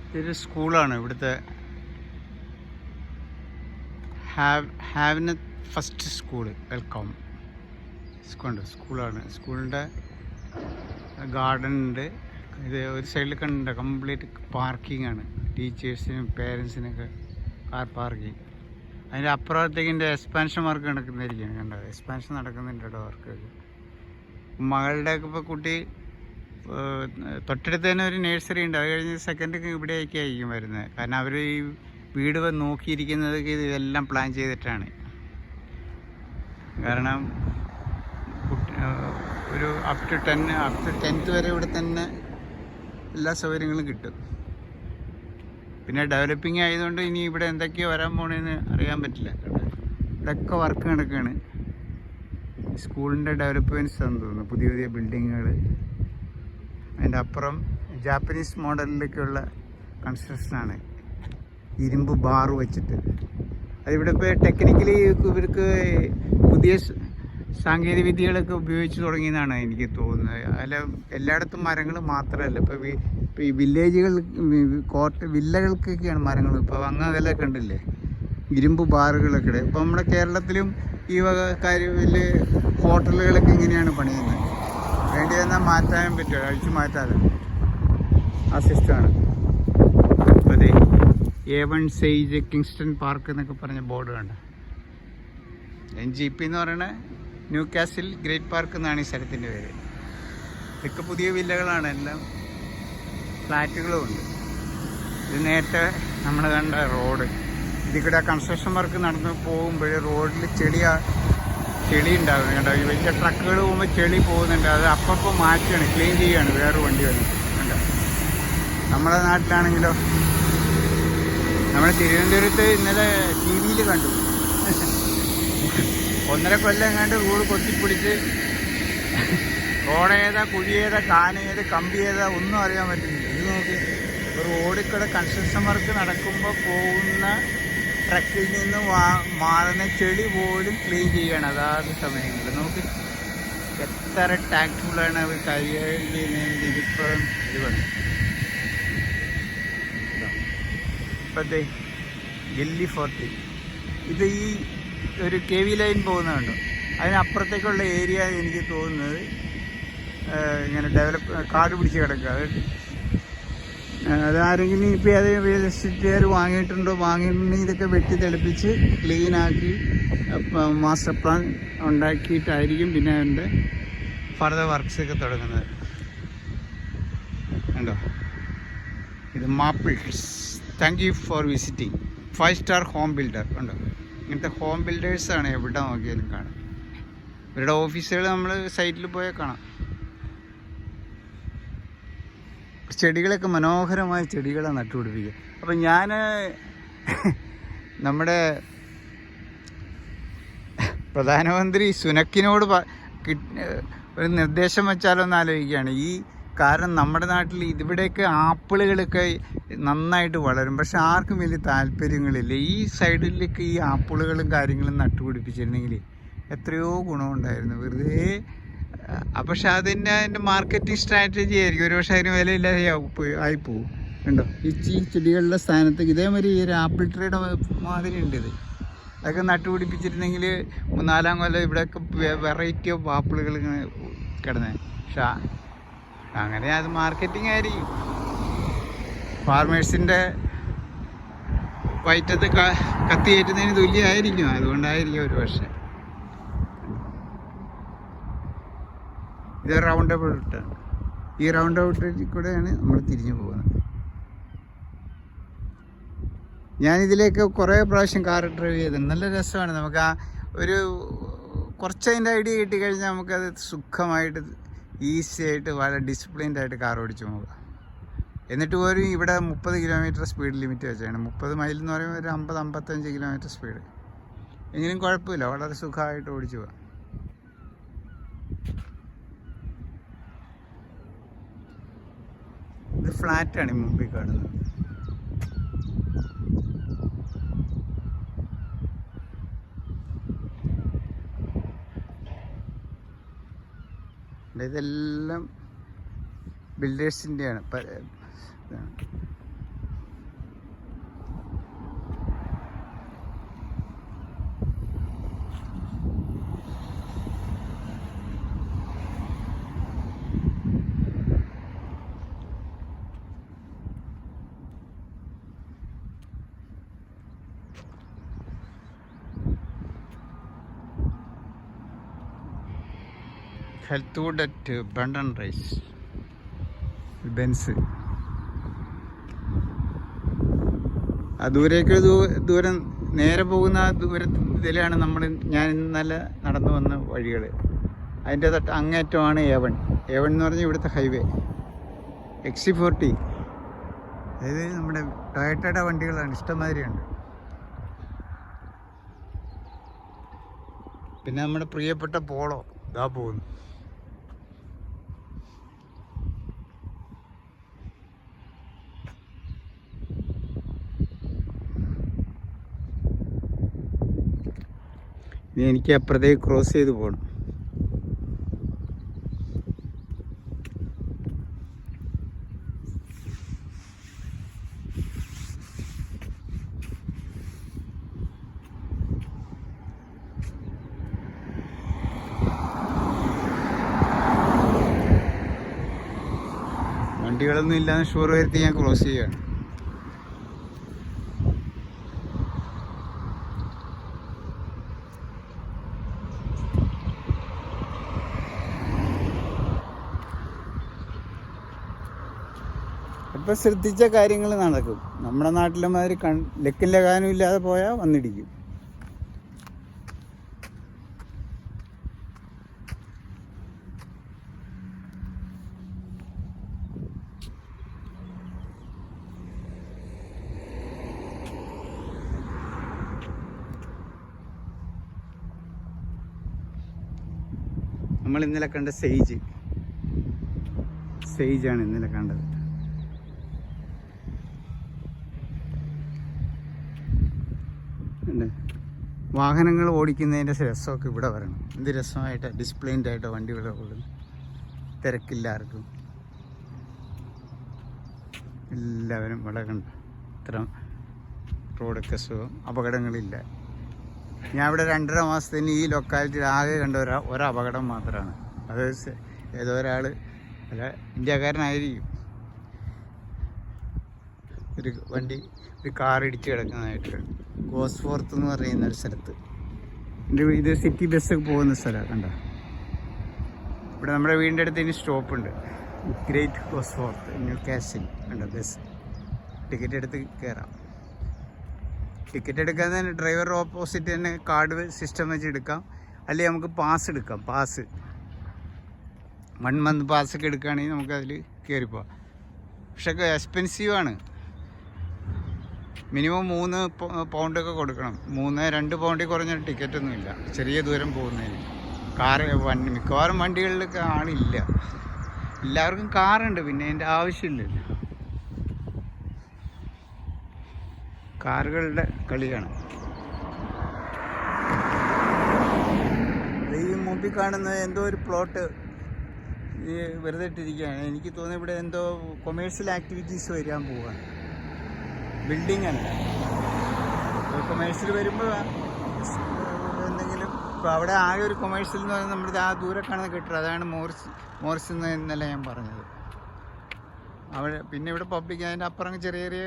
ഇതൊരു സ്കൂളാണ്. ഇവിടുത്തെ ഹാവിന് ഫസ്റ്റ് സ്കൂള്. വെൽക്കം സ്കൂളാണ്. സ്കൂളിൻ്റെ ഗാർഡൻ ഉണ്ട്. ഇത് ഒരു സൈഡിൽ കണ്ട കംപ്ലീറ്റ് പാർക്കിംഗ് ആണ്. ടീച്ചേഴ്സിനും പേരൻസിനൊക്കെ കാർ പാർക്കിംഗ്. അതിൻ്റെ അപ്പുറത്തേക്കിൻ്റെ എക്സ്പാൻഷൻ വർക്ക് നടക്കുന്നതായിരിക്കും. കണ്ടത് എക്സ്പാൻഷൻ നടക്കുന്നുണ്ട് ഇവിടെ വർക്കൊക്കെ. മകളുടെയൊക്കെ ഇപ്പോൾ കുട്ടി തൊട്ടടുത്ത് തന്നെ ഒരു നഴ്സറി ഉണ്ട്. അത് കഴിഞ്ഞ് സെക്കൻഡ് ഇവിടേക്ക് ആയിരിക്കും വരുന്നത്. കാരണം അവർ ഈ വീട് നോക്കിയിരിക്കുന്നത് ഇതെല്ലാം പ്ലാൻ ചെയ്തിട്ടാണ്. കാരണം ഒരു അപ് ടു 10th വരെ ഇവിടെ തന്നെ എല്ലാ സൗകര്യങ്ങളും കിട്ടും. പിന്നെ ഡെവലപ്പിംഗ് ആയതുകൊണ്ട് ഇനി ഇവിടെ എന്തൊക്കെയോ വരാൻ പോണേന്ന് അറിയാൻ പറ്റില്ല. ഇവിടെയൊക്കെ വർക്ക് നടക്കുകയാണ്. സ്കൂളിൻ്റെ ഡെവലപ്മെൻറ്റ്സ് ആണെന്ന് തോന്നുന്നു. പുതിയ പുതിയ ബിൽഡിങ്ങുകൾ. അതിൻ്റെ അപ്പുറം ജാപ്പനീസ് മോഡലിലേക്കുള്ള കൺസ്ട്രക്ഷനാണ്. ഇരുമ്പ് ബാർ വെച്ചിട്ട്. അതിവിടെ ഇപ്പോൾ ടെക്നിക്കലി ഇവർക്ക് പുതിയ സാങ്കേതിക വിദ്യകളൊക്കെ ഉപയോഗിച്ച് തുടങ്ങിയെന്നാണ് എനിക്ക് തോന്നുന്നത്. അതിൽ എല്ലായിടത്തും മരങ്ങൾ മാത്രമല്ല. ഇപ്പോൾ ഈ വില്ലേജുകൾ വില്ലകൾക്കൊക്കെയാണ് മരങ്ങൾ. ഇപ്പോൾ അങ്ങകലെ കണ്ടില്ലേ ഇരുമ്പ് ബാറുകളൊക്കെ. ഇപ്പോൾ നമ്മുടെ കേരളത്തിലും ഈ വക വലിയ ഹോട്ടലുകളൊക്കെ ഇങ്ങനെയാണ് പണിയുന്നത്. വേണ്ടി വന്നാൽ മാറ്റാൻ പറ്റുമോ? അഴിച്ചു മാറ്റാതെ ആ സിസ്റ്റമാണ്. അപ്പോൾ അതെ A1 സെയ്ജ് കിങ്സ്റ്റൺ പാർക്ക് എന്നൊക്കെ പറഞ്ഞ ബോർഡ് കണ്ട. NGP എന്ന് പറയുന്നത് ന്യൂ കാസിൽ ഗ്രേറ്റ് പാർക്ക് എന്നാണ് ഈ സ്ഥലത്തിൻ്റെ പേര്. ഇതൊക്കെ പുതിയ വില്ലകളാണ്. എല്ലാം ഫ്ലാറ്റുകളും ഉണ്ട്. ഇത് നേരത്തെ നമ്മൾ കണ്ട റോഡ്. ഇതിൽ കൂടെ കൺസ്ട്രക്ഷൻ വർക്ക് നടന്ന് പോകുമ്പോൾ റോഡിൽ ചെളി ഉണ്ടാകുന്നു. കേട്ടോ, ഈ വലിയ ട്രക്കുകൾ പോകുമ്പോൾ ചെളി പോകുന്നുണ്ട്. അത് അപ്പം മാറ്റുകയാണ്, ക്ലീൻ ചെയ്യുകയാണ് വേറെ വണ്ടി വന്ന്. കണ്ടോ, നമ്മുടെ നാട്ടിലാണെങ്കിലോ നമ്മുടെ തിരുവനന്തപുരത്ത് ഇന്നലെ TV കണ്ടു. 1.5 കൊല്ലം എങ്ങാണ്ട് റോഡ് കൊത്തിപ്പിടിച്ച് റോഡേതാ, കുഴിയേതാ, കാനേത്, കമ്പിയേതാ ഒന്നും അറിയാൻ പറ്റുന്നില്ല. ഇത് നോക്കി, റോഡിൽ കൂടെ കൺസ്ട്രക്ഷൻ വർക്ക് നടക്കുമ്പോൾ പോകുന്ന ട്രക്കിൽ നിന്ന് മാറുന്ന ചെളി പോലും ക്ലീൻ ചെയ്യണം അതാത് സമയങ്ങളിൽ. നോക്കി എത്ര ടാക്ട്ഫുള്ളാണ് അവർ കൈകാര്യം ചെയ്യുന്നതിന്. ഇതിപ്പോഴും ഇത് വേണം. ഇപ്പോഴത്തെ ഗല്ലി ഫോർട്ട്, ഇത് ഈ ഒരു KV ലൈൻ പോകുന്നതുണ്ടോ, അതിനപ്പുറത്തേക്കുള്ള ഏരിയ എനിക്ക് തോന്നുന്നത് ഇങ്ങനെ കാട് പിടിച്ച് കിടക്കുക. അതാരെങ്കിലും ഇപ്പോൾ അത് റിയൽ എസ്റ്റേറ്റുകാർ വാങ്ങിയിട്ടുണ്ടെങ്കിൽ ഇതൊക്കെ വെട്ടി തെളിപ്പിച്ച് ക്ലീനാക്കി മാസ്റ്റർ പ്ലാൻ ഉണ്ടാക്കിയിട്ടായിരിക്കും പിന്നെ അതിൻ്റെ ഫർദർ വർക്ക്സൊക്കെ തുടങ്ങുന്നത്. കണ്ടോ, ഇത് Maples. Thank you for visiting 5-star home builder. കണ്ടോ, ഇങ്ങനത്തെ ഹോം ബിൽഡേഴ്സാണ് എവിടെ നോക്കിയാലും കാണാം. ഇവരുടെ ഓഫീസുകൾ നമ്മൾ സൈറ്റിൽ പോയാൽ കാണാം. ചെടികളൊക്കെ മനോഹരമായ ചെടികളാണ് നട്ടുപിടിപ്പിക്കുക. അപ്പം ഞാൻ നമ്മുടെ പ്രധാനമന്ത്രി സുനക്കിനോട് ഒരു നിർദ്ദേശം വെച്ചാലോ എന്ന് ആലോചിക്കുകയാണ്. കാരണം നമ്മുടെ നാട്ടിൽ ഇവിടെയൊക്കെ ആപ്പിളുകളൊക്കെ നന്നായിട്ട് വളരും, പക്ഷെ ആർക്കും വലിയ താല്പര്യങ്ങളില്ല. ഈ സൈഡിലേക്ക് ഈ ആപ്പിളുകളും കാര്യങ്ങളും നട്ടുപിടിപ്പിച്ചിരുന്നെങ്കിൽ എത്രയോ ഗുണമുണ്ടായിരുന്നു. വെറുതെ പക്ഷെ അതിൻ്റെ മാർക്കറ്റിംഗ് സ്ട്രാറ്റജി ആയിരിക്കും. ഒരു പക്ഷേ അതിന് വിലയില്ലാതെ ആയിപ്പോവും. കണ്ടോ, ഈ ചെടികളുടെ സ്ഥാനത്തേക്ക് ഇതേമാതിരി ഈ ഒരു ആപ്പിൾ ട്രീയുടെ മാതിരി ഉണ്ട്. ഇത് അതൊക്കെ നട്ടുപിടിപ്പിച്ചിരുന്നെങ്കിൽ 4-ാം കൊല്ലം ഇവിടെയൊക്കെ വെറൈറ്റി ഓഫ് ആപ്പിളുകൾ ഇങ്ങനെ കിടന്നേ. പക്ഷെ അങ്ങനെ അത് മാർക്കറ്റിംഗ് ആയിരിക്കും. ഫാർമേഴ്സിൻ്റെ വയറ്റത്ത് കത്തിയേറ്റുന്നതിന് തുല്യമായിരിക്കും. അതുകൊണ്ടായിരിക്കും ഒരു പക്ഷേ. ഇത് റൗണ്ട് ഔട്ടാണ്. ഈ റൗണ്ട് ഔട്ടിൽ കൂടെയാണ് നമ്മൾ തിരിഞ്ഞു പോകുന്നത്. ഞാനിതിലേക്ക് കുറേ പ്രാവശ്യം കാർ ഡ്രൈവ് ചെയ്തിട്ടുണ്ട്. നല്ല രസമാണ്. നമുക്ക് കുറച്ചതിൻ്റെ ഐഡിയ കിട്ടിക്കഴിഞ്ഞാൽ നമുക്കത് സുഖമായിട്ട് ഈസി ആയിട്ട് വളരെ ഡിസിപ്ലിൻഡ് ആയിട്ട് കാർ ഓടിച്ചു പോകാം. എന്നിട്ട് പോലും ഇവിടെ 30 കിലോമീറ്റർ സ്പീഡ് ലിമിറ്റ് വെച്ചാണ്. 30 മൈൽ എന്ന് പറയുമ്പോൾ ഒരു 50-55 കിലോമീറ്റർ സ്പീഡ്. എങ്കിലും കുഴപ്പമില്ല, വളരെ സുഖമായിട്ട് ഓടിച്ചു പോകാം. ഇത് ഫ്ലാറ്റാണ് ഈ മുമ്പിൽ കാണുന്നത്. ഇതെല്ലാം ബിൽഡേഴ്സിൻ്റെയാണ്. ഹെൽത്ത് വുഡ് അറ്റ് ബണ്ടൺ റൈസ് ബെൻസ്. ആ ദൂരേക്ക് ദൂരം നേരെ പോകുന്ന ആ ദൂരത്തിലാണ് ഞാൻ ഇന്നലെ നടന്നു വന്ന വഴികൾ. അതിൻ്റെ തൊട്ട് അങ്ങേറ്റമാണ് A1 എന്ന് പറഞ്ഞാൽ ഇവിടുത്തെ ഹൈവേ. XC40 അതായത് നമ്മുടെ ടൊയോട്ടയുടെ വണ്ടികളാണ്, ഇഷ്ടംമാതിരിയുണ്ട്. പിന്നെ നമ്മുടെ പ്രിയപ്പെട്ട പോളോ ഇതാ പോകുന്നു. ഇനി എനിക്ക് അപ്പുറത്തേക്ക് ക്രോസ് ചെയ്ത് പോകണം. വണ്ടികളൊന്നും ഇല്ലാന്ന് ഷുവർ വരുത്തി ഞാൻ ക്രോസ് ചെയ്യുകയാണ്. അപ്പം ശ്രദ്ധിച്ച കാര്യങ്ങൾ നടക്കും. നമ്മുടെ നാട്ടിലെ മാതിരി ലക്കും ലഗാനും ഇല്ലാതെ പോയാൽ വന്നിടിക്കും. നമ്മൾ ഇന്നലെ കണ്ട സെയ്ജാണ് ഇന്നലെ കണ്ടത്. വാഹനങ്ങൾ ഓടിക്കുന്നതിൻ്റെ രസമൊക്കെ ഇവിടെ വരണം. എന്ത് രസമായിട്ട് ഡിസിപ്ലിൻഡ് ആയിട്ട് വണ്ടികൾ ഓടുന്നു. തിരക്കില്ലാർക്കും, എല്ലാവരും ഇവിടെ കണ്ട ഇത്ര റോഡൊക്കെ സുഖം, അപകടങ്ങളില്ല. ഞാൻ ഇവിടെ 2.5 മാസത്തിന് ഈ ലൊക്കാലിറ്റിയിൽ ആകെ കണ്ട ഒരപകടം മാത്രമാണ്. അത് ഏതോ ഒരാൾ, അല്ല ഇന്ത്യക്കാരനായിരിക്കും, ഒരു കാർ ഇടിച്ച് കിടക്കുന്നതായിട്ട് ഗോസ്ഫോർത്ത് എന്ന് പറയുന്ന ഒരു സ്ഥലത്ത്. ഇത് സിറ്റി ബസ് പോകുന്ന സ്ഥലമാണ്. കണ്ട ഇവിടെ നമ്മുടെ വീടിൻ്റെ അടുത്ത് ഇനി സ്റ്റോപ്പുണ്ട്, ഗ്രേറ്റ് ഗോസ്ഫോർത്ത് ന്യൂ കാസിൽ. കണ്ട ബസ് ടിക്കറ്റ് എടുത്ത് കയറാം. ടിക്കറ്റ് എടുക്കാൻ തന്നെ ഡ്രൈവർ ഓപ്പോസിറ്റ് തന്നെ കാർഡ് സിസ്റ്റം വെച്ച് എടുക്കാം, അല്ലെങ്കിൽ നമുക്ക് പാസ് എടുക്കാം. 1 മന്ത് പാസ്സൊക്കെ എടുക്കുകയാണെങ്കിൽ നമുക്കതിൽ കയറിപ്പോവാം. പക്ഷേ എക്സ്പെൻസീവാണ്. മിനിമം 3 പൗണ്ടൊക്കെ കൊടുക്കണം. 2 പൗണ്ടിൽ കുറഞ്ഞ ടിക്കറ്റൊന്നുമില്ല ചെറിയ ദൂരം പോകുന്നതിന്. മിക്കവാറും വണ്ടികളിലൊക്കെ ആളില്ല, എല്ലാവർക്കും കാറുണ്ട്, പിന്നെ അതിൻ്റെ ആവശ്യമില്ലല്ലോ. കാറുകളുടെ കളിയാണ്. ഈ മുമ്പിൽ കാണുന്നത് എന്തോ ഒരു പ്ലോട്ട് വെറുതെ ഇട്ടിരിക്കുകയാണ്. എനിക്ക് തോന്നുന്നു ഇവിടെ എന്തോ കൊമേഴ്ഷ്യൽ ആക്ടിവിറ്റീസ് വരാൻ പോവുകയാണ്. ബിൽഡിംഗ് അല്ല, കൊമേഴ്ഷ്യൽ വരുമ്പോൾ എന്തെങ്കിലും. ഇപ്പോൾ അവിടെ ആകെ ഒരു കൊമേഴ്ഷ്യൽ എന്ന് പറയുന്നത് നമ്മുടെ ആ ദൂരെ കാണുന്ന കെട്ടിടം, അതാണ് മോറിസ് എന്ന് ഇന്നലെ ഞാൻ പറഞ്ഞത്. അവിടെ പിന്നെ ഇവിടെ പബ്ലിക്, അതിൻ്റെ അപ്പുറം ചെറിയ ചെറിയ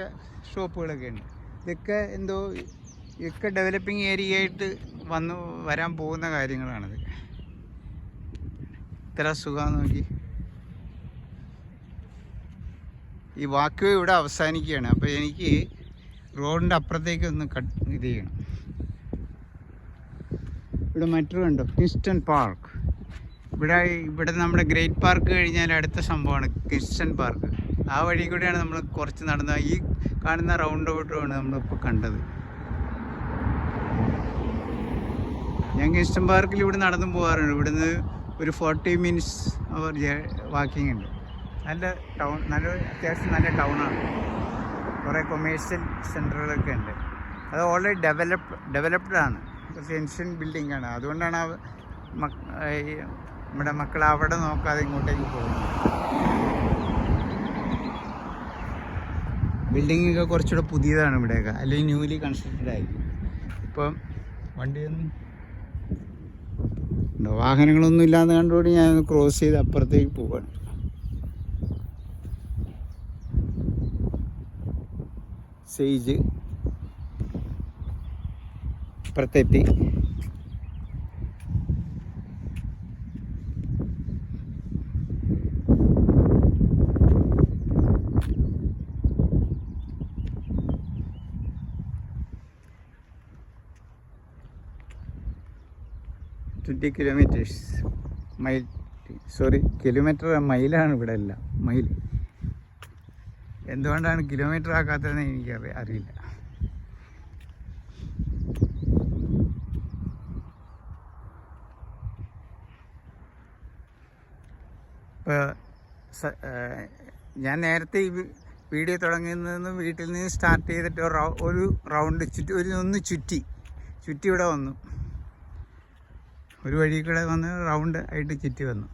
ഷോപ്പുകളൊക്കെ ഉണ്ട്. ഇതൊക്കെ ഡെവലപ്പിംഗ് ഏരിയ ആയിട്ട് വരാൻ പോകുന്ന കാര്യങ്ങളാണിത്. ഇത്ര സുഖം നോക്കി. ഈ വാക്ക് ഇവിടെ അവസാനിക്കുകയാണ്. അപ്പോൾ എനിക്ക് റോഡിൻ്റെ അപ്പുറത്തേക്ക് ഒന്ന് ഇത് ചെയ്യണം. ഇവിടെ മറ്റൊരു കണ്ടോ, കിങ്സ്റ്റൺ പാർക്ക്. ഇവിടെ നമ്മുടെ ഗ്രേറ്റ് പാർക്ക് കഴിഞ്ഞാൽ അടുത്ത സംഭവമാണ് കിങ്സ്റ്റൺ പാർക്ക്. ആ വഴി കൂടെയാണ് നമ്മൾ കുറച്ച് നടന്ന ഈ കാണുന്ന റൗണ്ട് ഔട്ടാണ് നമ്മളിപ്പോൾ കണ്ടത്. ഞാൻ കിങ്സ്റ്റൺ പാർക്കിൽ ഇവിടെ നടന്നു പോകാറുണ്ട്. ഇവിടുന്ന് ഒരു 40 മിനിറ്റ്സ് വാക്കിംഗ് ഉണ്ട്. നല്ല ടൗൺ, അത്യാവശ്യം നല്ല ടൗണാണ്. കുറേ കൊമേഴ്ഷ്യൽ സെൻറ്ററുകളൊക്കെ ഉണ്ട്. അത് ഓൾറെഡി ഡെവലപ്ഡ് ആണ്. കുറച്ച് ഏൻഷ്യൻ്റ് ബിൽഡിംഗ് ആണ്. അതുകൊണ്ടാണ് നമ്മുടെ മക്കൾ അവിടെ നോക്കാതെ ഇങ്ങോട്ടേക്ക് പോകുന്നത്. ബിൽഡിങ്ങൊക്കെ കുറച്ചുകൂടെ പുതിയതാണ് ഇവിടെയൊക്കെ, അല്ലെങ്കിൽ ന്യൂലി കൺസ്ട്രക്റ്റഡ് ആയിരിക്കും. ഇപ്പം വണ്ടിയൊന്നും വാഹനങ്ങളൊന്നും ഇല്ലാന്ന് കണ്ടുകൊണ്ട് ഞാൻ ക്രോസ് ചെയ്ത് അപ്പുറത്തേക്ക് പോവാണ്. സെയ്ജ് അപ്പുറത്തെത്തി. 20 കിലോമീറ്റേഴ്സ് മൈൽ, സോറി കിലോമീറ്റർ, മൈലാണ് ഇവിടെ എല്ലാം, മൈൽ. എന്തുകൊണ്ടാണ് കിലോമീറ്റർ ആക്കാത്തതെന്ന് എനിക്ക് അറിയില്ല. ഇപ്പോൾ ഞാൻ നേരത്തെ ഈ വീഡിയോ തുടങ്ങുന്നതെന്ന് വീട്ടിൽ നിന്ന് സ്റ്റാർട്ട് ചെയ്തിട്ട് ഒരു റൗണ്ട് ചുറ്റി ഇവിടെ വന്നു, ഒരു വഴി കൂടെ വന്ന് റൗണ്ട് ആയിട്ട് ചുറ്റി വന്നു.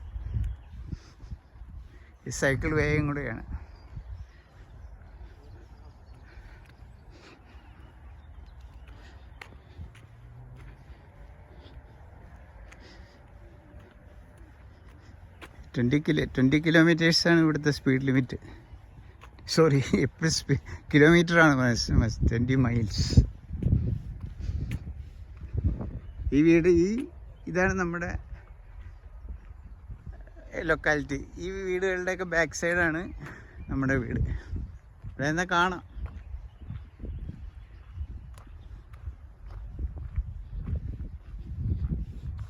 ഈ സൈക്കിൾ വേഗം കൂടെയാണ്. ട്വൻറ്റി കിലോമീറ്റേഴ്സാണ് ഇവിടുത്തെ സ്പീഡ് ലിമിറ്റ്. സോറി, എപ്പോഴും കിലോമീറ്ററാണ് 20 മൈൽസ്. ഈ വീട് ഇതാണ് നമ്മുടെ ലൊക്കാലിറ്റി. ഈ വീടുകളുടെയൊക്കെ ബാക്ക് സൈഡാണ് നമ്മുടെ വീട്. ഇവിടെ നിന്നാൽ കാണാം.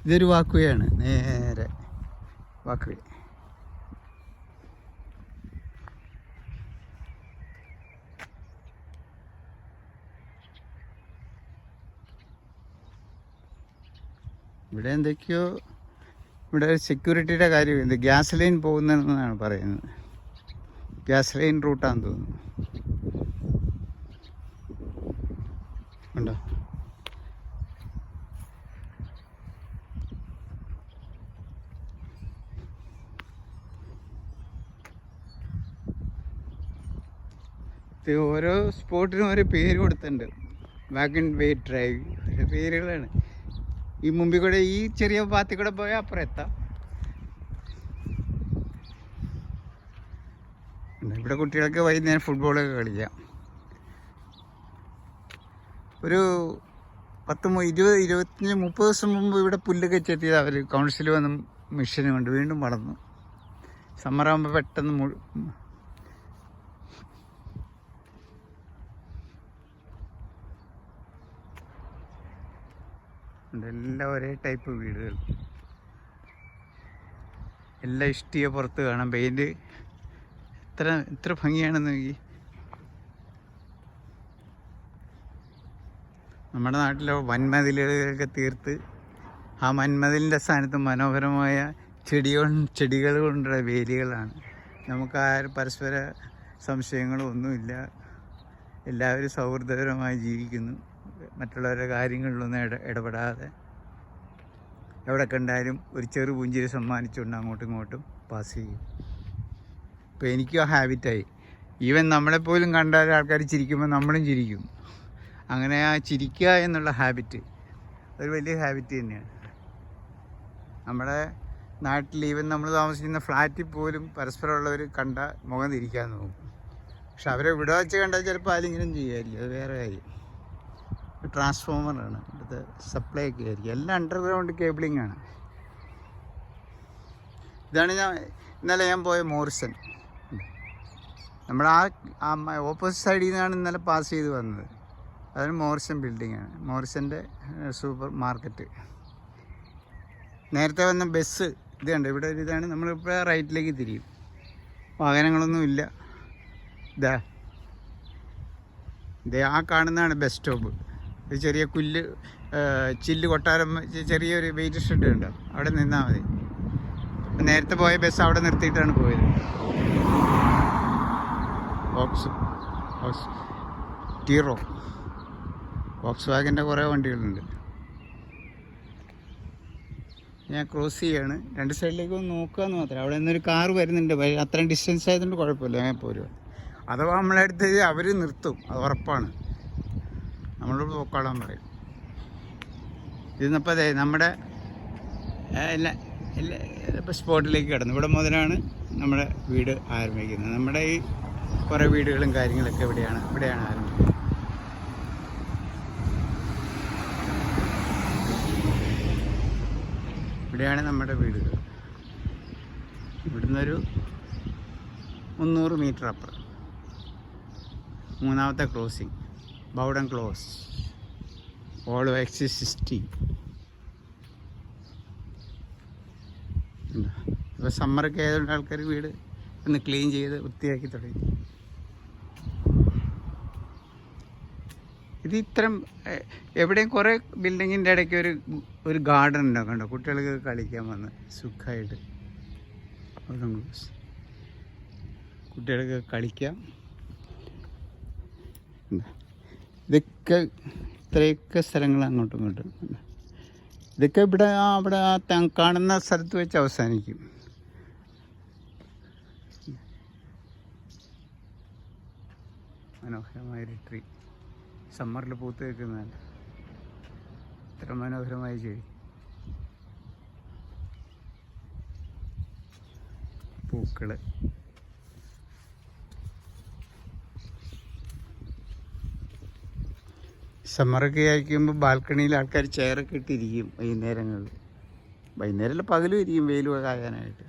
ഇതൊരു വാക്ക്വേയാണ്, നേരെ വാക്ക്വേ. ഇവിടെ എന്തൊക്കെയോ, ഇവിടെ സെക്യൂരിറ്റിയുടെ കാര്യം, ഇത് ഗ്യാസ് ലൈൻ പോകുന്നതെന്നാണ് പറയുന്നത്. ഗ്യാസ് ലൈൻ റൂട്ടാണെന്ന് തോന്നുന്നു. ഉണ്ടോ? ഓരോ സ്പോട്ടിനും ഓരോ പേര് കൊടുത്തിട്ടുണ്ട്. വാഗൺ വേ ഡ്രൈവ്, ഓരോ പേരുകളാണ്. ഈ മുമ്പിൽ കൂടെ, ഈ ചെറിയ പാത്തിൽ കൂടെ പോയാൽ അപ്പുറം എത്താം. ഇവിടെ കുട്ടികൾക്ക് വൈകുന്നേരം ഫുട്ബോളൊക്കെ കളിക്കാം. ഒരു 10, 20, 25, 30 ദിവസം മുമ്പ് ഇവിടെ പുല്ലൊക്കെ ചെത്തിയത് അവർ കൗൺസിൽ വന്ന് മെഷീൻ കൊണ്ട് വീണ്ടും വളർന്നു. സമ്മറാകുമ്പോൾ പെട്ടെന്ന് എല്ലാം ഒരേ ടൈപ്പ് വീടുകൾ, എല്ലാം ഇഷ്ടിക പുറത്ത് കാണാം. പെയിൻറ്റ് എത്ര ഭംഗിയാണെന്ന് നോക്കി. നമ്മുടെ നാട്ടിലെ വൻമതിലുകളൊക്കെ തീർത്ത് ആ വൻമതിലിൻ്റെ സ്ഥാനത്ത് മനോഹരമായ ചെടികൾ കൊണ്ടുള്ള വേലികളാണ്. നമുക്ക് പരസ്പര സംശയങ്ങളും ഒന്നുമില്ല. എല്ലാവരും സൗഹൃദപരമായി ജീവിക്കുന്നു. മറ്റുള്ളവരുടെ കാര്യങ്ങളിലൊന്നും ഇടപെടാതെ എവിടെ കണ്ടാലും ഒരു ചെറു പുഞ്ചിരി സമ്മാനിച്ചുകൊണ്ട് അങ്ങോട്ടും ഇങ്ങോട്ടും പാസ് ചെയ്യും. ഇപ്പോൾ എനിക്കും ആ ഹാബിറ്റായി. ഈവൻ നമ്മളെപ്പോലും കണ്ടാൽ ആൾക്കാർ ചിരിക്കുമ്പോൾ നമ്മളും ചിരിക്കും. അങ്ങനെ ആ ചിരിക്കുക എന്നുള്ള ഹാബിറ്റ് ഒരു വലിയ ഹാബിറ്റ് തന്നെയാണ്. നമ്മുടെ നാട്ടിൽ ഈവൻ നമ്മൾ താമസിക്കുന്ന ഫ്ലാറ്റിൽ പോലും പരസ്പരമുള്ളവർ കണ്ട മുഖം തിരിക്കാൻ നോക്കും. പക്ഷെ അവരെ ഇവിടെ വെച്ച് കണ്ടാൽ ചിലപ്പോൾ ആരെങ്കിലും ചെയ്യുമായിരിക്കും, അത് വേറെ കാര്യം. ട്രാൻസ്ഫോമറാണ് ഇവിടുത്തെ, സപ്ലൈ ഒക്കെ ആയിരിക്കും. എല്ലാം അണ്ടർഗ്രൗണ്ട് കേബിളിംഗ് ആണ്. ഇതാണ് ഇന്നലെ ഞാൻ പോയ മോറിസൺ. നമ്മൾ ആ ഓപ്പോസിറ്റ് സൈഡിൽ നിന്നാണ് ഇന്നലെ പാസ് ചെയ്ത് വന്നത്. അതാണ് മോറിസൺ ബിൽഡിങ്ങാണ്, മോറിസൻ്റെ സൂപ്പർ മാർക്കറ്റ്. നേരത്തെ വന്ന ബസ് ഇത് കണ്ടോ, ഇവിടെ ഒരു ഇതാണ്. നമ്മളിപ്പോൾ റൈറ്റിലേക്ക് തിരിയും, വാഹനങ്ങളൊന്നുമില്ല. ഇതേ ആ കാണുന്നതാണ് ബസ് സ്റ്റോപ്പ്. ഒരു ചെറിയ ചില്ല് കൊട്ടാരം, ചെറിയൊരു വെയിറ്റ് ഷെഡ് ഉണ്ട്, അവിടെ നിന്നാൽ മതി. നേരത്തെ പോയ ബസ് അവിടെ നിർത്തിയിട്ടാണ് പോയത്. ടീറോ, വോക്സ് വാഗൻ്റെ കുറേ വണ്ടികളുണ്ട്. ഞാൻ ക്രോസ് ചെയ്യാണ്, രണ്ട് സൈഡിലേക്ക് ഒന്ന് നോക്കുകയെന്ന് മാത്രമേ. അവിടെ നിന്നൊരു കാറ് വരുന്നുണ്ട്, അത്രയും ഡിസ്റ്റൻസ് ആയതുകൊണ്ട് കുഴപ്പമില്ല, ഞാൻ പോരുക. അഥവാ നമ്മളടുത്ത് അവർ നിർത്തും, അത് ഉറപ്പാണ്. നമ്മളോട് പോക്കാളാൻ പറയും. ഇതിന്നപ്പോൾ അതെ നമ്മുടെ ഇപ്പോൾ സ്പോട്ടിലേക്ക് കിടന്നു. ഇവിടെ മുതലാണ് നമ്മുടെ വീട് ആരംഭിക്കുന്നത്. നമ്മുടെ ഈ കുറേ വീടുകളും കാര്യങ്ങളൊക്കെ ഇവിടെയാണ് ആരംഭിക്കുന്നത്. ഇവിടെയാണ് നമ്മുടെ വീടുകൾ. ഇവിടുന്നൊരു 300 മീറ്റർ അപ്പുറം മൂന്നാമത്തെ ക്രോസിങ്, ബൗഡൻ ക്ലോസ്, ഓൾ എക്സിസ് 60. ഇപ്പോൾ സമ്മറൊക്കെ ആയതുകൊണ്ട് ആൾക്കാർ വീട് ഒന്ന് ക്ലീൻ ചെയ്ത് വൃത്തിയാക്കി തുടങ്ങി. ഇത് ഇത്തരം എവിടെയും കുറേ ബിൽഡിങ്ങിൻ്റെ ഇടയ്ക്ക് ഒരു ഗാർഡൻ ഉണ്ടാവും കണ്ടോ, കുട്ടികൾക്ക് കളിക്കാൻ വന്ന് സുഖമായിട്ട് കുട്ടികൾക്ക് കളിക്കാം. ഇതൊക്കെ ഇത്രയൊക്കെ സ്ഥലങ്ങൾ അങ്ങോട്ടും ഇങ്ങോട്ടും ഇതൊക്കെ ഇവിടെ അവിടെ കാണുന്ന സ്ഥലത്ത് വെച്ച് അവസാനിക്കും. മനോഹരമായൊരു ട്രീ സമ്മറിൽ പൂത്ത് വെക്കുന്നതല്ല, ഇത്ര മനോഹരമായ ചെടി. പൂക്കൾ സമ്മറൊക്കെ ആയിരിക്കുമ്പോൾ ബാൽക്കണിയിൽ ആൾക്കാർ ചെയറൊക്കെ ഇട്ടിരിക്കും വൈകുന്നേരങ്ങളിൽ. വൈകുന്നേരമല്ല പകലും ഇരിക്കും വെയിലൊക്കെ ആകാനായിട്ട്.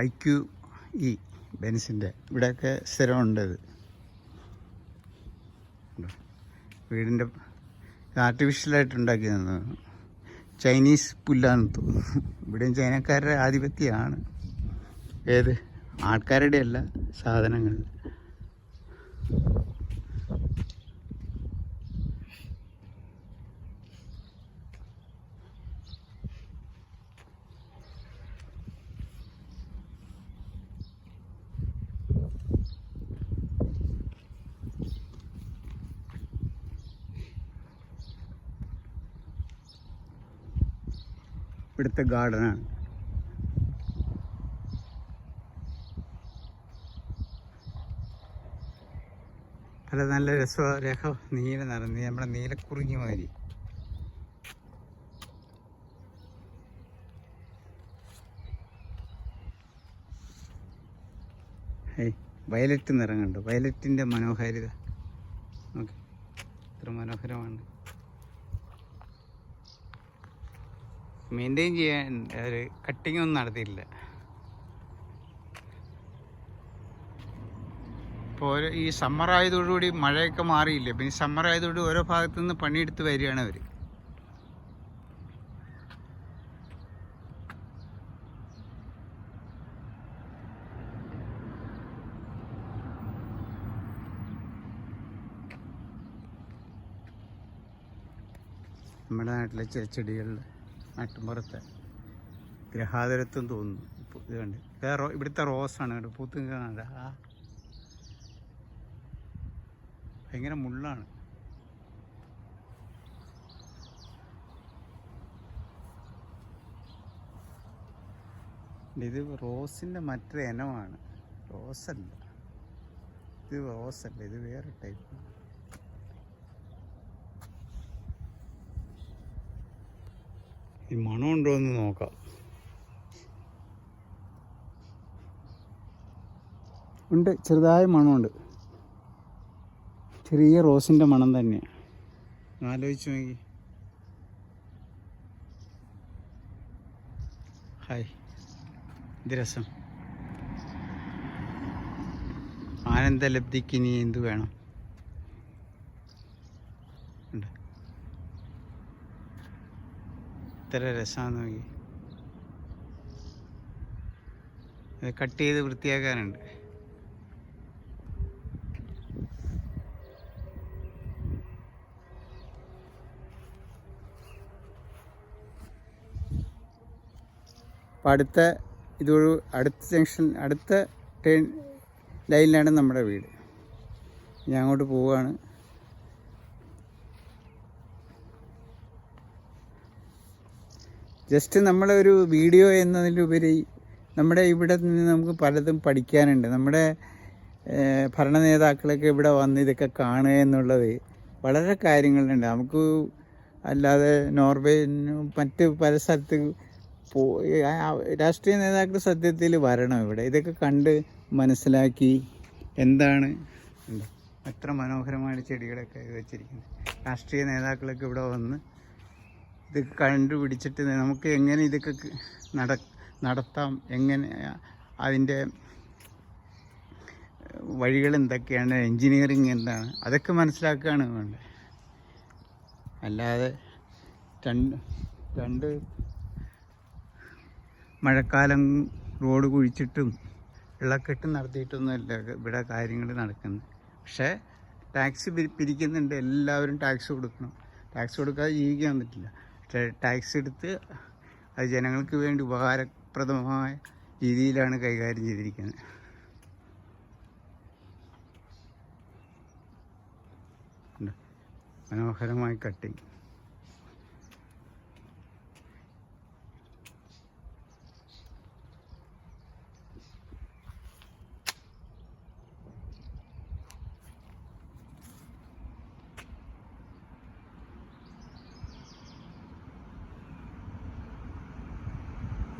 IQE ബെൻസിൻ്റെ ഇവിടെയൊക്കെ സ്ഥിരമുണ്ടത്. വീടിൻ്റെ ആർട്ടിഫിഷ്യലായിട്ട് ഉണ്ടാക്കി തന്നത് ചൈനീസ് പുല്ലാന്ന് തോന്നുന്നു. ഇവിടെയും ചൈനക്കാരുടെ ആധിപത്യമാണ്. ഏത് ആൾക്കാരുടെ അല്ല, സാധനങ്ങൾ. ഇവിടുത്തെ ഗാർഡനാണ്. അല്ല നല്ല രസ നീല നിറം, നമ്മുടെ നീലക്കുറിഞ്ഞി മാതിരി. വയലറ്റ് നിറം കണ്ടു, വയലറ്റിൻ്റെ മനോഹാരിത ഓക്കെ, ഇത്ര മനോഹരമാണ്. മെയിൻറ്റെയിൻ ചെയ്യാൻ ഒരു കട്ടിങ് ഒന്നും നടത്തിയില്ല. ഇപ്പോൾ ഈ സമ്മർ ആയതോടുകൂടി മഴയൊക്കെ മാറിയില്ലേ, പിന്നെ സമ്മർ ആയതോടുകൂടി ഓരോ ഭാഗത്തു നിന്ന് പണിയെടുത്ത് വരികയാണ് അവർ. നമ്മുടെ നാട്ടിലെ ചില ചെടികളിൽ നാട്ടുമ്പുറത്തെ ഗ്രഹാതുരത്വം തോന്നുന്നു. ഇത് കണ്ട് ഇവിടുത്തെ റോസാണ് കേട്ടോ പൂത്ത് കാണാൻ. ഭയങ്കര മുള്ളാണ്. ഇത് റോസിൻ്റെ മറ്റൊരു ഇനമാണ്, റോസല്ല ഇത്, റോസല്ല ഇത്, വേറെ ടൈപ്പ്. ഈ മണമുണ്ടോ എന്ന് നോക്കാം. ഉണ്ട്, ചെറുതായ മണമുണ്ട്. ചെറിയ റോസിൻ്റെ മണം തന്നെയാണ്. ആലോചിച്ച് നോക്കി. ഹായ്, ഇത് രസം. ആനന്ദലബ്ധിക്ക് ഇനി എന്ത് വേണം? ഉണ്ട്, ഇത്ര രസമാണെന്ന് നോക്കി. അത് കട്ട് ചെയ്ത് വൃത്തിയാക്കാനുണ്ട്. അപ്പം അടുത്ത ജംഗ്ഷൻ, അടുത്ത ട്രെയിൻ ലൈനിലാണ് നമ്മുടെ വീട്. ഞാൻ അങ്ങോട്ട് പോവുകയാണ്. ജസ്റ്റ് നമ്മളൊരു വീഡിയോ എന്നതിലുപരി നമ്മുടെ ഇവിടെ നിന്ന് നമുക്ക് പലതും പഠിക്കാനുണ്ട്. നമ്മുടെ ഭരണ നേതാക്കളൊക്കെ ഇവിടെ വന്ന് ഇതൊക്കെ കാണുക എന്നുള്ളത് വളരെ കാര്യങ്ങളുണ്ട്. നമുക്ക് അല്ലാതെ നോർവേ മറ്റ് പല സ്ഥലത്ത് രാഷ്ട്രീയ നേതാക്കൾ സത്യത്തിൽ വരണം ഇവിടെ, ഇതൊക്കെ കണ്ട് മനസ്സിലാക്കി എന്താണ് എത്ര മനോഹരമായ ചെടികളൊക്കെ വെച്ചിരിക്കുന്നത്. രാഷ്ട്രീയ നേതാക്കളൊക്കെ ഇവിടെ വന്ന് ഇതൊക്കെ കണ്ടുപിടിച്ചിട്ട് നമുക്ക് എങ്ങനെ ഇതൊക്കെ നടത്താം, എങ്ങനെ അതിൻ്റെ വഴികൾ എന്തൊക്കെയാണ്, എൻജിനീയറിങ് എന്താണ്, അതൊക്കെ മനസ്സിലാക്കുകയാണ് വേണ്ടത്. അല്ലാതെ രണ്ട് മഴക്കാലം റോഡ് കുഴിച്ചിട്ടും വെള്ളക്കെട്ട് നടത്തിയിട്ടൊന്നുമല്ല ഇവിടെ കാര്യങ്ങൾ നടക്കുന്നത്. പക്ഷേ ടാക്സ് പിരിക്കുന്നുണ്ട്, എല്ലാവരും ടാക്സ് കൊടുക്കണം. ടാക്സ് കൊടുക്കാതെ ജീവിക്കാൻ പറ്റില്ല. പക്ഷേ ടാക്സ് എടുത്ത് അത് ജനങ്ങൾക്ക് വേണ്ടി ഉപകാരപ്രദമായ രീതിയിലാണ് കൈകാര്യം ചെയ്തിരിക്കുന്നത്. മനോഹരമായി കട്ടിങ്.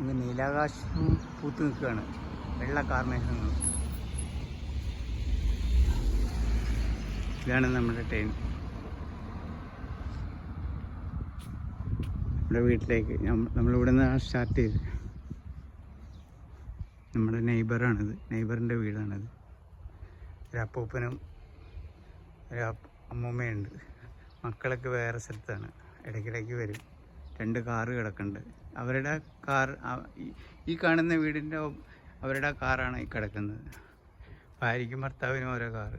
ഇന്ന് നീലാകാശം പൂത്ത് നിൽക്കുകയാണ്, വെള്ള കാർമേഘങ്ങൾ. ഇതാണ് നമ്മുടെ ട്രെയിൻ നമ്മുടെ വീട്ടിലേക്ക്. നമ്മളിവിടെ നിന്നാണ് സ്റ്റാർട്ട് ചെയ്ത്. നമ്മുടെ നെയ്ബറാണിത്, നെയ്ബറിൻ്റെ വീടാണിത്. ഒരു അപ്പൂപ്പനും ഒരു അമ്മൂമ്മയുണ്ട്. മക്കളൊക്കെ വേറെ സ്ഥലത്താണ്, ഇടയ്ക്കിടയ്ക്ക് വരും. 2 കാറ് കിടക്കുന്നുണ്ട്. അവരുടെ കാർ ഈ കാണുന്ന വീടിൻ്റെ അവരുടെ കാറാണ് ഈ കിടക്കുന്നത്. ഭാര്യയ്ക്കും ഭർത്താവിനും ഓരോ കാറ്.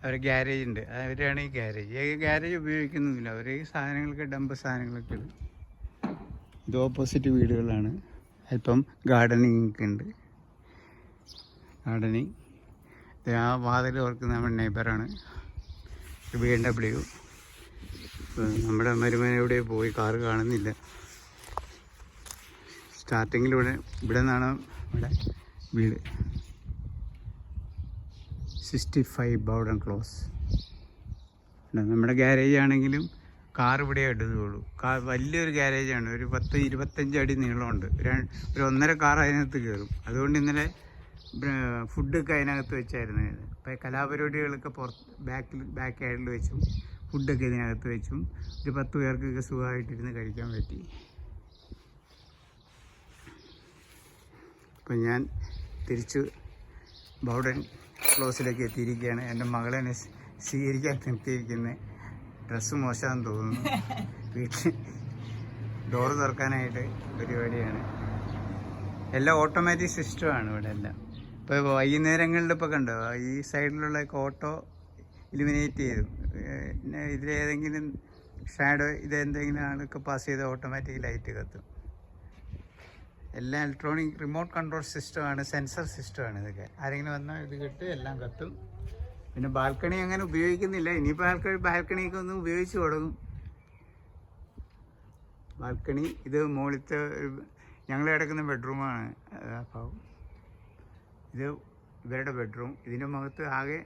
അവർ ഗ്യാരേജ് ഉണ്ട്, അവരാണ് ഈ ഗ്യാരേജ് ഉപയോഗിക്കുന്നില്ല. അവർ ഈ സാധനങ്ങളൊക്കെ ഡംപ് സാധനങ്ങളൊക്കെ ഇടും. ഇത് ഓപ്പോസിറ്റ് വീടുകളാണ്. അല്പം ഗാർഡനിങ് ഒക്കെ ഉണ്ട്. ഗാർഡനിങ്. ആ വാതിൽ ഓർക്കുന്ന നമ്മുടെ നെയ്ബറാണ്, BMW. നമ്മുടെ മരുമന എവിടെ പോയി, കാറ് കാണുന്നില്ല. സ്റ്റാർട്ടിങ്ങിലൂടെ ഇവിടെ നിന്നാണ് ഇവിടെ വീട്. 65 ബൗഡൻ ക്ലോസ്. നമ്മുടെ ഗ്യാരേജ് ആണെങ്കിലും കാർ ഇവിടെ ഇടുകയുള്ളൂ. വലിയൊരു ഗ്യാരേജാണ്, ഒരു 10-25 അടി നീളമുണ്ട്. ഒരു 1.5 കാർ അതിനകത്ത് കയറും. അതുകൊണ്ട് ഇന്നലെ ഫുഡൊക്കെ അതിനകത്ത് വെച്ചായിരുന്നു. ഇപ്പോൾ കലാപരിപാടികളൊക്കെ ബാക്ക് സൈഡിൽ വെച്ചും ഫുഡൊക്കെ ഇതിനകത്ത് വെച്ചും ഒരു 10 പേർക്കൊക്കെ സുഖമായിട്ടിരുന്ന് കഴിക്കാൻ പറ്റി. അപ്പം ഞാൻ തിരിച്ച് ബൗഡൻ ക്ലോസിലേക്ക് എത്തിയിരിക്കുകയാണ്. എൻ്റെ മകളെ സ്വീകരിക്കാൻ നിർത്തിയിരിക്കുന്നത്. ഡ്രസ്സ് മോശമാണെന്ന് തോന്നുന്നു. വീട്ടിൽ ഡോറ് തുറക്കാനായിട്ട് പരിപാടിയാണ്. എല്ലാം ഓട്ടോമാറ്റിക് സിസ്റ്റമാണ് ഇവിടെ എല്ലാം. ഇപ്പോൾ വൈകുന്നേരങ്ങളിൽ ഇപ്പോൾ കണ്ടോ, ഈ സൈഡിലുള്ളതൊക്കെ ഓട്ടോ ഇലുമിനേറ്റ് ചെയ്തു. പിന്നെ ഇതിലേതെങ്കിലും ഷാഡോ ഇതെന്തെങ്കിലും ആളൊക്കെ പാസ് ചെയ്ത് ഓട്ടോമാറ്റിക് ലൈറ്റ് കത്തും. എല്ലാം ഇലക്ട്രോണിക് റിമോട്ട് കൺട്രോൾ സിസ്റ്റമാണ്, സെൻസർ സിസ്റ്റമാണ് ഇതൊക്കെ. ആരെങ്കിലും വന്നാൽ ഇത് കിട്ട് എല്ലാം കത്തും. പിന്നെ ബാൽക്കണി അങ്ങനെ ഉപയോഗിക്കുന്നില്ല. ഇനിയിപ്പോൾ ബാൽക്കണിയൊക്കെ ഒന്ന് ഉപയോഗിച്ച് തുടങ്ങും. ബാൽക്കണി ഇത് മുകളിലത്തെ ഞങ്ങൾ കിടക്കുന്ന ബെഡ്റൂമാണ്. അപ്പോൾ ഇത് ഇവരുടെ ബെഡ്റൂം. ഇതിൻ്റെ മുഖത്ത് ആകെ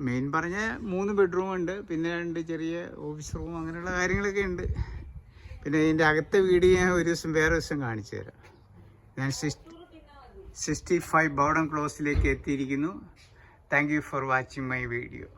മെയിൻ പറഞ്ഞ 3 ബെഡ്റൂമുണ്ട്. പിന്നെ 2 ചെറിയ ഓഫീസ് റൂം, അങ്ങനെയുള്ള കാര്യങ്ങളൊക്കെ ഉണ്ട്. പിന്നെ ഇതിൻ്റെ അകത്തെ വീഡിയോ ഞാൻ വേറെ ദിവസം കാണിച്ചു തരാം. ഞാൻ 65 ബൗഡൻ ക്ലോസിലേക്ക് എത്തിയിരിക്കുന്നു. Thank you for watching my video.